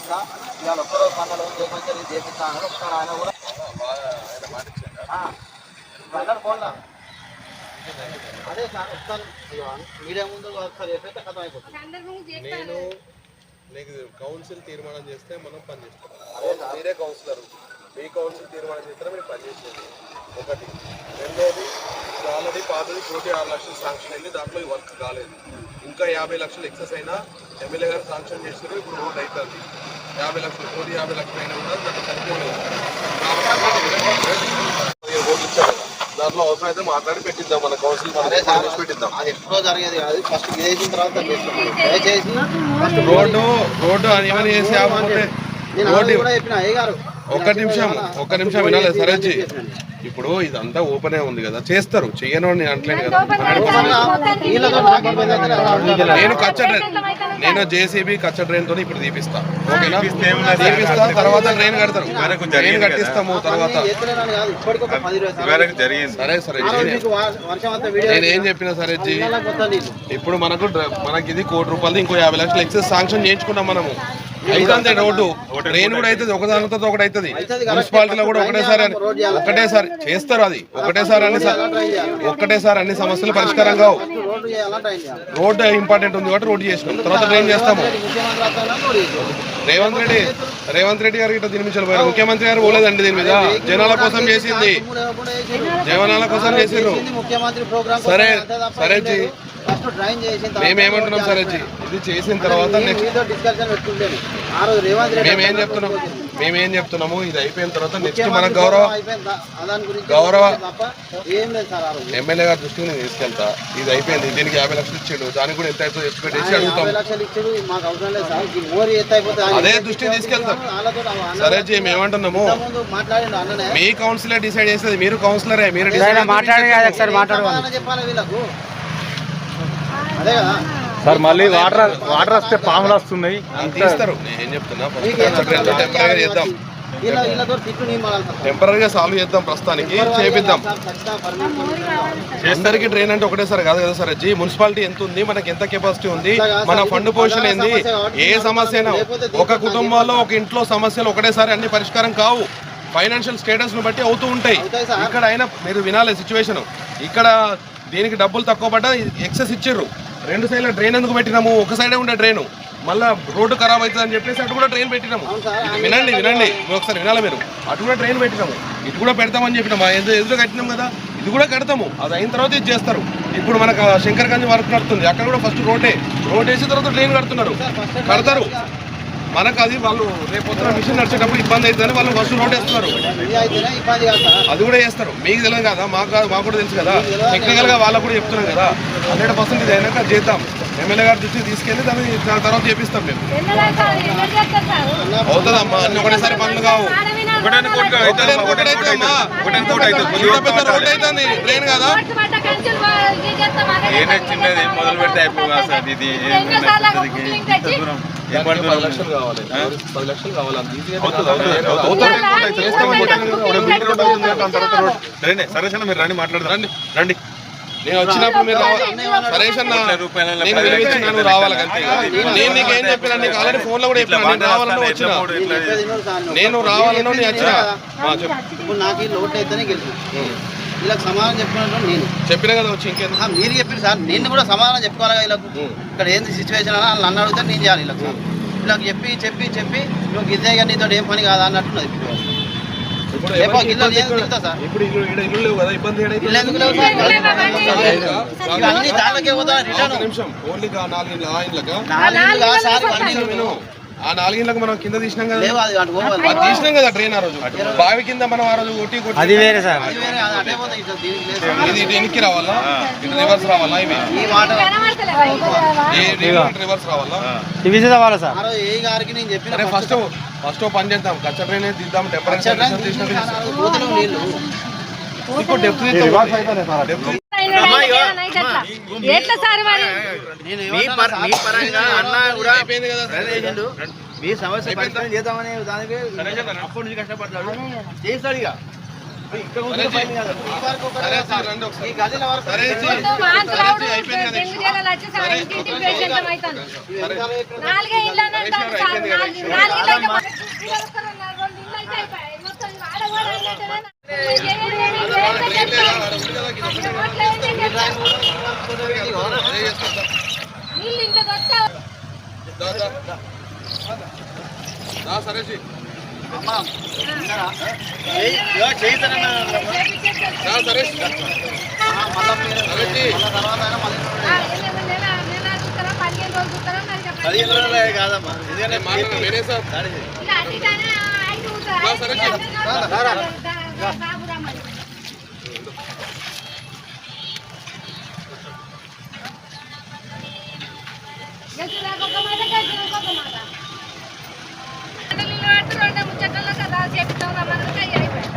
చేపిస్తా ఇవాళ ఒక్కరోజు పనులు చేపించి చేపిస్తా అని ఒకసారి ఆయన కూడా ఫోన్లో అదే సార్ వస్తాను మీడియా ముందు ఒకసారి చెప్పైతే కథం అయిపోతుంది. నేను నీకు కౌన్సిల్ తీర్మానం చేస్తే మనం పనిచేస్తాం. మీరే కౌన్సిలర్, మీ కౌన్సిల్ తీర్మానం చేస్తే మీరు పనిచేసేది ఒకటి. రెండోది ఆల్రెడీ పాతది 1.6 లక్షలు శాంక్షన్ అయింది, దాంట్లో ఈ వర్క్ కాలేదు. ఇంకా 50 లక్షలు ఎక్సెస్ అయినా ఎమ్మెల్యే గారు శాంక్షన్ చేస్తారు. ఇప్పుడు రోడ్ అవుతుంది 50 లక్షలు, 50 లక్షలు అయినా కూడా దాంట్లో సరిపోలేదు. రోడ్లు ఇచ్చారు కదా, దాంట్లో అవసరం అయితే మాట్లాడి పెట్టిద్దాం. మన కౌన్సిల్ పెట్టిద్దాం. అది ఎప్పుడో జరిగేది కాదు, ఫస్ట్ చేసిన తర్వాత దయచేసి రోడ్డు ఏమని చేసి ఒక్క నిమిషం వినాలి సరేజీ. ఇప్పుడు ఇదంతా ఓపెనే ఉంది కదా, చేస్తారు, చెయ్యను అని అంటలేదు కదా. నేను జేసీబీ కచ్చ డ్రైన్ తో ఇప్పుడు తీపిస్తా, ఓకేనా? తీపిస్తా, తర్వాత డ్రైన్ కడతారు, డ్రైన్ కట్టిస్తాము తర్వాత. సరే సరే, నేనేం చెప్పినా సరేజీ, ఇప్పుడు మనకి ఇది ₹1,00,00,000 ఇంకో 50 లక్షలు ఎక్సెస్ శాంక్షన్ చేయించుకున్నాం మనము. అయితే రోడ్డు డ్రైన్ కూడా అవుతుంది, ఒకదానితో ఒకటి అవుతుంది. మున్సిపాలిటీలో కూడా ఒకటేసారి చేస్తారు, అది ఒకటేసారి అన్ని సమస్యలు పరిష్కారం కావు. రోడ్డు ఇంపార్టెంట్ ఉంది కాబట్టి రోడ్డు చేసినాం, తర్వాత డ్రైన్ చేస్తాము. రేవంత్ రెడ్డి గారు ఇట్లా దీని మీద పోయారు, ముఖ్యమంత్రి గారు పోలేదండి దీని మీద. జనాల కోసం చేసింది, జనాల కోసం చేసిండ్రు. సరే సరే జీ, మేమేమంటున్నాం సరే జీ, ఇది చేసిన తర్వాత మేమేం చెప్తున్నాము, ఇది అయిపోయిన తర్వాత నెక్స్ట్ మన గౌరవ ఎమ్మెల్యే గారి దృష్టికి నేను తీసుకెళ్తా. ఇది అయిపోయింది, దీనికి 50 లక్షలు ఇచ్చాడు, దానికి కూడా ఎంత అవుతుందో ఎస్టిమేట్ చేసి అడుగుతాం. అదే దృష్టికి తీసుకెళ్తాం. సరే జీ, మేమంటున్నాము, మీ కౌన్సిలర్ డిసైడ్ చేసేది, మీరు కౌన్సిలరే, మీరు సార్ మళ్ళీ వాటర్ వస్తే పాములు వస్తున్నాయి తీస్తారు. నేను చెప్తున్నా టెంపరీగా సాల్వ్ చేద్దాం, ప్రస్తుతానికి చేపిద్దాం. అందరికీ డ్రైన్ అంటే ఒకటేసారి కాదు కదా సార్ జీ. మున్సిపాలిటీ ఎంత ఉంది, మనకి ఎంత కెపాసిటీ ఉంది, మన ఫండ్ పొజిషన్ ఏంది, ఏ సమస్య అయినా ఒక కుటుంబంలో ఒక ఇంట్లో సమస్యలు ఒకటేసారి అన్ని పరిష్కారం కావు. ఫైనాన్షియల్ స్టేటస్ ను బట్టి అవుతూ ఉంటాయి. ఇక్కడ అయినా మీరు వినాలి సిచ్యువేషన్. ఇక్కడ దీనికి డబ్బులు తక్కువ పడ్డా ఎక్సెస్ ఇచ్చిర్రు. 2 సైడ్ల డ్రైన్ ఎందుకు పెట్టినాము? ఒక సైడే ఉండే డ్రైన్, మళ్ళీ రోడ్డు ఖరాబ్ అవుతుంది అని చెప్పేసి అటు కూడా ట్రైన్ పెట్టినాము. వినండి ఒకసారి వినాలి మీరు. అటు కూడా ట్రైన్ పెట్టినాము, ఇటు కూడా పెడతామని చెప్పినాము. ఎదురు కట్టినాం కదా, ఇది కూడా కడతాము. అది అయిన తర్వాత ఇది చేస్తారు. ఇప్పుడు మనకు శంకర్గంజ్ వర్క్ నడుతుంది, అక్కడ కూడా ఫస్ట్ రోడ్ వేసిన తర్వాత ట్రైన్ కడతారు. మనకు అది వాళ్ళు రేపు పొద్దున మిషన్ నడిచేటప్పుడు ఇబ్బంది అవుతుందని వాళ్ళు ఫస్ట్ రోడ్ వేస్తున్నారు, అది కూడా చేస్తారు. మీకు తెలియదు కదా, మాకు కూడా తెలుసు కదా. టెక్నికల్ గా వాళ్ళకు కూడా చెప్తున్నాం కదా. 100% ఇది అయినాక చేద్దాం. ఎమ్మెల్యే గారి దృష్టికి తీసుకెళ్ళి దాని తర్వాత చేపిస్తాం. మేము అవుతుందమ్మా, అన్ని ఒకటేసారి పనులు కావు. ట్రైన్ కదా, చిన్నది మొదలు పెడితే అయిపోగా సార్. ఇది 10 లక్షలు కావాలి, 10 లక్షలు కావాలి. సరే సార్, మీరు రండి, మాట్లాడదాం. రండి, నేను వచ్చినప్పుడు మీరు సరేష్ అన్న నేను రావాలి అంతే. నేను నీకు ఏం చెప్పినా, నీకు ఆల్రెడీ ఫోన్ లో కూడా చెప్పినా, నేను రావాలన్నా వచ్చిన, నేను రావాలన్నా నేను వచ్చిన. నాకు ఈ లోటు అయితేనే గెలిచిన, వీళ్ళకి సమాధానం చెప్పుకున్నట్టు నేను చెప్పినా కదా వచ్చి. ఇంకేందుకు మీరు చెప్పారు సార్, నేను కూడా సమాధానం చెప్పుకోవాలి వీళ్ళకు. ఇక్కడ ఏంది సిచ్యువేషన్ అని నన్ను అడిగితే నేను చేయాలి. వీళ్ళకి చెప్పి నువ్వు గిద్దే కానీ నీతో ఏం పని కాదా అన్నట్టున్నది. ఆ 4 ఇండ్లకు మనం కింద తీసినాం కదా, తీసినాం కదా ట్రైన్. ఆ రోజు బావి కింద మనం ఆ రోజు కొట్టి ఇది వెనక్కి రావాలా, ఇటు రివర్స్ రావాలా, ఇవి రివర్స్ రావాలా. ఫస్ట్ పని చేద్దాం, కచ్చ ట్రైన్ తీద్దాం. టెంపరేచర్ ఇప్పుడు డెప్త్ ఎట్లా సార్ మరి మీ సమస్య పరిష్కారం చేద్దామని దానికి అప్పటి నుంచి కష్టపడతాడు, చేస్తాడు. ఇక సరే జీ, రండి ఒకసారి. ఈ గదిల వరకు సరే జీ. మొత్తం వాంతులు సరే రావడం, జీ, అయిపోయింది కదా. డెంగ్యూ జ్వరాలు వచ్చి సార్ ఇంటింటికి పేషెంట్ అవుతాను. సరే. నాలుగే ఇళ్ళు అని అంటారు సార్, నాలుగు ఇళ్ళు అయితే వీళ్ళు ఒక్కరు ఉన్నారు, రెండు ఇళ్ళు అయితే అయిపోయాయి. మొత్తం ఆడవాడు అయినట్టేనా? నీళ్ళు ఇంట్లోకి వస్తావు. దా, దా, దా. దా, సరే జీ. దా, సరే జీ. సరే జీ. కాదమ్మా నేను మాట్లాడను, నేనే సార్. దా, సరే జీ. ముచ్చట్లో కదా చెప్తాం రమ్మని అయిపోయింది.